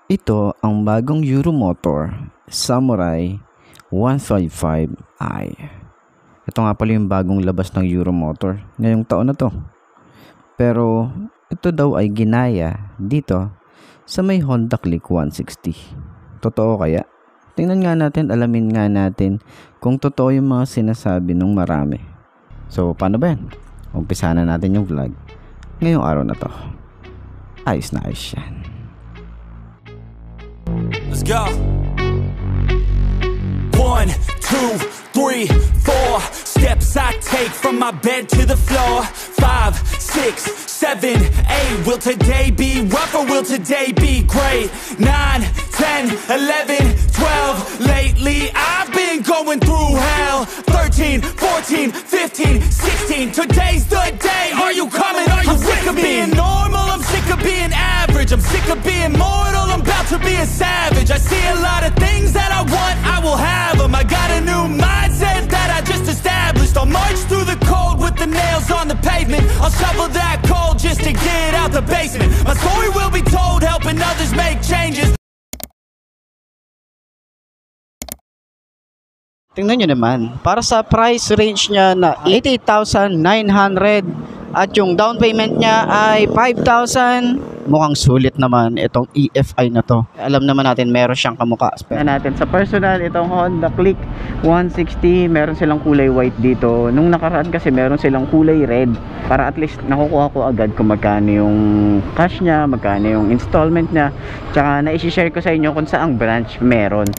Ito ang bagong Euromotor Samurai 155i. Ito nga pala yung bagong labas ng Euromotor ngayong taon na to. Pero ito daw ay ginaya dito sa may Honda Click 160. Totoo kaya? Tingnan nga natin, alamin nga natin kung totoo yung mga sinasabi ng marami. So paano ba yan? Umpisa na natin yung vlog ngayong araw na to. Ayos na ayos yan. Let's go. 1, 2, 3, 4 steps I take from my bed to the floor. 5, 6, 7, 8. Will today be rough or will today be great? 9, 10, 11, 12. Lately I've been going through hell. 13, 14, 15, 16. Today's the day. Are you coming? Are you I'm sick of being normal? I'm sick of being average. I'm sick of being mortal. I'm about to be a savage. I see a lot of things that I want, I will have them. I got a new mindset that I just established. I'll march through the cold with the nails on the pavement. I'll shovel that coal just to get out the basement. My story will be told, helping others make changes. Tingnan nyo naman, para sa price range niya na 88,900 at yung down payment niya ay 5,000, mukhang sulit naman itong EFI na to. Alam naman natin meron siyang kamukha. Tingnan natin sa personal, itong Honda Click 160, meron silang kulay white dito. Nung nakaraan kasi meron silang kulay red, para at least nakukuha ko agad kung magkano yung cash niya, magkano yung installment niya, tsaka na-share ko sa inyo kung saang branch meron.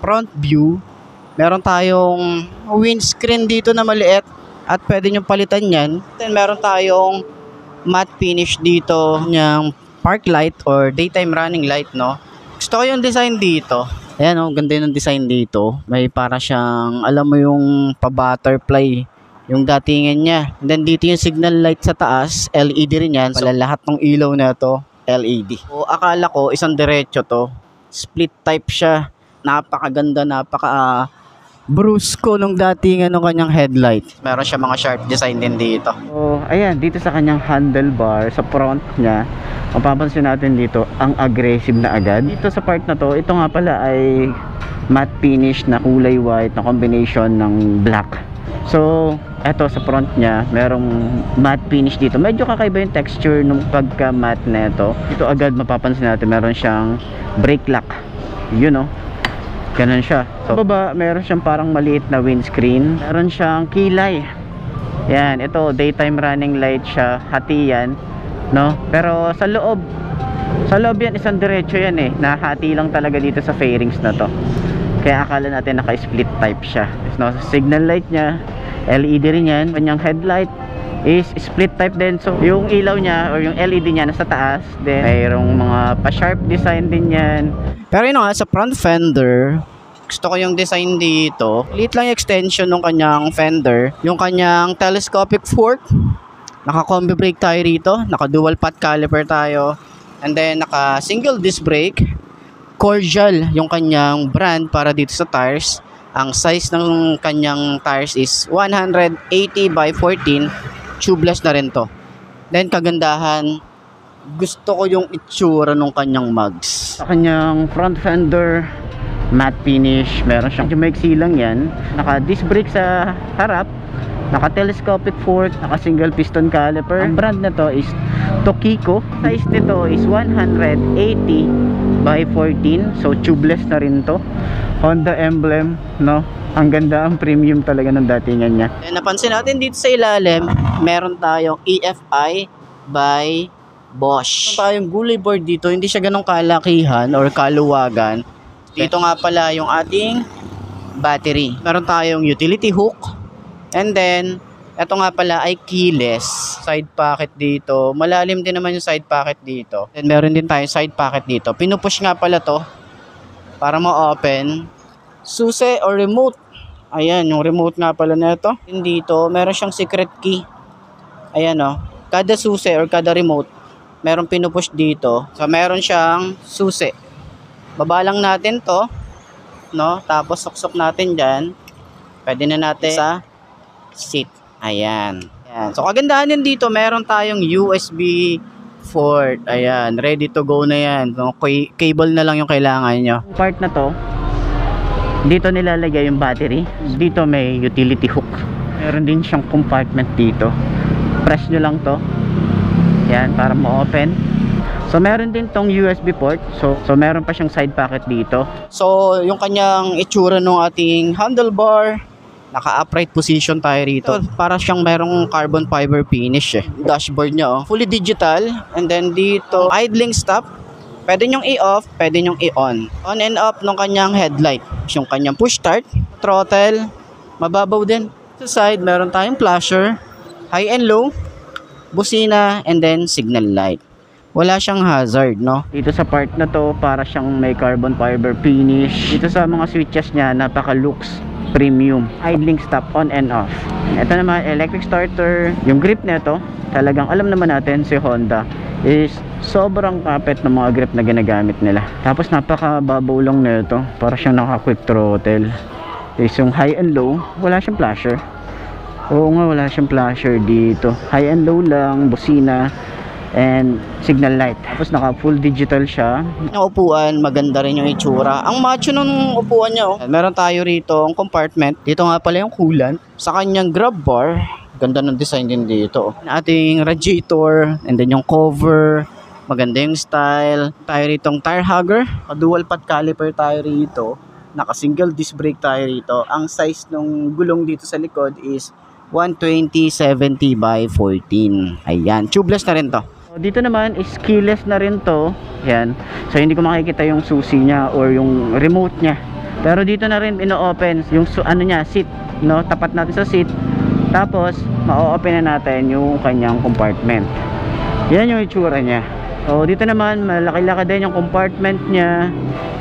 Front view, meron tayong windscreen dito na maliit at pwede nyo palitan yan. Then meron tayong matte finish dito ng park light or daytime running light, no? Gusto ko yung design dito. Ayan, oh, ganda yung design dito. May para siyang, alam mo yung pa-butterfly yung datingan niya. And then dito yung signal light sa taas, LED rin yan. Pala lahat ng ilaw na to LED. So akala ko isang diretso to, split type siya. Napakaganda, brusco nung datingan ng kanyang headlight. Meron siya mga sharp design din dito. So, ayan, dito sa kanyang handlebar, sa front niya, mapapansin natin dito, ang aggressive na agad. Dito sa part na to, ito nga pala ay matte finish na kulay white na combination ng black. So, eto sa front niya, merong matte finish dito. Medyo kakaiba yung texture nung pagka matte na ito. Dito agad mapapansin natin, meron siyang brake lock. You know, ganun siya. Sa baba, meron siyang parang maliit na windscreen. Meron siyang kilay. Yan, ito daytime running light siya. Hati yan, no? Pero sa loob yan, isang diretso yan eh. Nahati lang talaga dito sa fairings na to. Kaya akala natin naka-split type siya. No? Signal light niya, LED rin yan. Kanyang headlight is split type din. So yung ilaw niya or yung LED niya nasa taas. Then mayroong mga pa-sharp design din yan. Pero yun nga, sa front fender, gusto ko yung design dito. Liit lang yung extension ng kanyang fender. Yung kanyang telescopic fork. Naka-combi brake tayo rito. Naka-dual pot caliper tayo. And then naka-single disc brake. Cordial yung kanyang brand para dito sa tires. Ang size ng kanyang tires is 180 by 14. Tubeless na rin to. Then kagandahan, gusto ko yung itsura ng kanyang mugs. Sa kanyang front fender, matte finish, meron siyang maiksi lang yan. Naka disc brake sa harap, naka telescopic fork, naka single piston caliper. Ang brand na to is Tokiko. Size nito is 180 by 14, so tubeless na rin to. Honda emblem, no? Ang ganda, ang premium talaga ng datingan niya. And napansin natin dito sa ilalim, meron tayong EFI by Bosch. Meron tayong gulay board dito, hindi siya ganong kalakihan or kaluwagan. Dito nga pala yung ating battery. Meron tayong utility hook. And then, ito nga pala ay keyless. Side pocket dito. Malalim din naman yung side pocket dito. Then meron din tayong side pocket dito. Pinupush nga pala to para ma-open. Susi or remote. Ayan, yung remote nga pala na ito. Dito, meron siyang secret key. Ayan o. Kada susi or kada remote, meron pinupush dito. So, meron siyang susi. Baba lang natin to. No? Tapos, suksok natin dyan. Pwede na natin sa seat. Ayan. Ayan. So, kagandahan din dito, meron tayong USB port. Ayan. Ready to go na yan. So, cable na lang yung kailangan nyo. Part na to, dito nilalagay yung battery. Dito may utility hook. Meron din siyang compartment dito. Press nyo lang to. Yan, para ma-open. So meron din tong USB port. So meron pa siyang side pocket dito. So yung kanyang itsura ng ating handlebar, naka-upright position tayo rito. Para siyang merong carbon fiber finish eh. Dashboard niya oh. Fully digital. And then dito, idling stop. Pwede nyong i-off, pwede nyong i-on. On and off ng kanyang headlight. Yung kanyang push start, throttle, mababaw din. Sa side, meron tayong flasher, high and low, busina, and then signal light. Wala siyang hazard, no? Dito sa part na to, para siyang may carbon fiber finish. Dito sa mga switches niya, napaka-looks premium. Idling stop, on and off. Ito naman, electric starter. Yung grip nito, talagang alam naman natin si Honda is sobrang kapit ng mga grip na ginagamit nila. Tapos napakababaw lang nito, para siyang naka-quick throttle. Is yung high and low, wala siyang flasher. Oo nga, wala siyang flasher dito. High and low lang, busina, and signal light. Tapos naka full digital siya. Yung upuan, maganda rin yung itsura. Ang macho nung upuan niya oh. Meron tayo rito ang compartment. Dito nga pala yung coolant. Sa kanyang grab bar, ganda ng design din dito. Ating radiator, and then yung cover, maganda yung style. Tayo ritong tire hugger, dual pad caliper tayo rito. Naka single disc brake tayo rito. Ang size ng gulong dito sa likod is 120/70 by 14. Ayan, tubeless na rin to. Dito naman is keyless na rin to. Yan. So hindi ko makikita yung susi niya or yung remote niya. Pero dito na rin ino-open yung ano niya, seat, no? Tapat natin sa seat. Tapos ma-open na natin yung kanyang compartment. Yan yung itsura niya. So dito naman malaki-laki din yung compartment niya.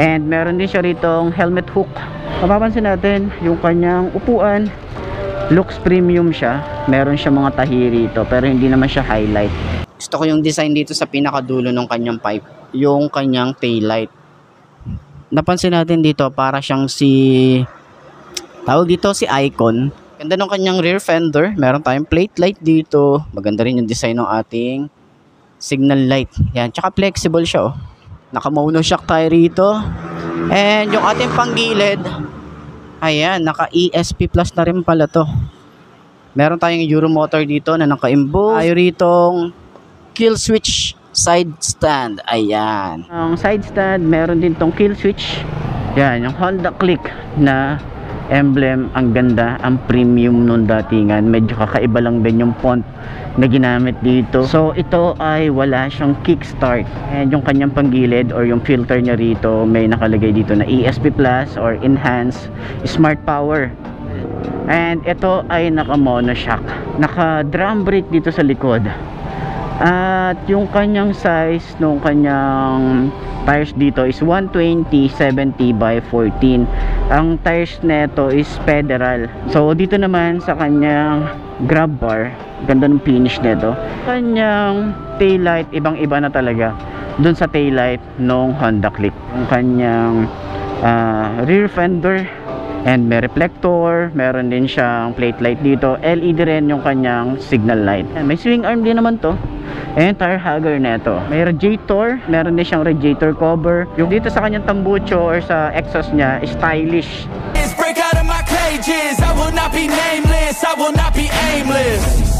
And meron din siya ritong helmet hook. Mapapansin natin yung kanyang upuan. Looks premium siya. Meron siya mga tahi rito, pero hindi naman siya highlight. Gusto ko yung design dito sa pinakadulo ng kanyang pipe, yung kanyang taillight. Napansin natin dito, para siyang tawag dito si Icon. Ganda ng kanyang rear fender. Meron tayong plate light dito. Maganda rin yung design ng ating signal light. Yan, tsaka flexible siya oh. Naka monoshock tayo rito. And yung ating panggilid, ayan, naka ESP Plus na rin pala to. Meron tayong Euromotor dito na naka-emboss. Tayo ritong kill switch side stand. Ayan. Ang side stand, meron din tong kill switch. Yan, yung Honda Click na emblem. Ang ganda, ang premium nung datingan. Medyo kakaiba lang din yung font na ginamit dito. So ito ay wala siyang kickstart. And yung kanyang panggilid or yung filter niya rito, may nakalagay dito na ESP Plus or Enhanced Smart Power. And ito ay naka monoshock. Naka drum brake dito sa likod. At yung kanyang size nung kanyang tires dito is 120/70 by 14. Ang tires neto is federal. So dito naman sa kanyang grab bar, ganda ng finish neto. Kanyang taillight, ibang-iba na talaga dun sa taillight nung Honda Click. Yung kanyang rear fender, and may reflector, meron din siyang plate light dito. LED rin yung kanyang signal light. May swing arm din naman to. And tire hugger neto. May radiator, meron din siyang radiator cover. Yung dito sa kanyang tambucho or sa exhaust niya, stylish. Break out of my cages, I will not be nameless, I will not be aimless.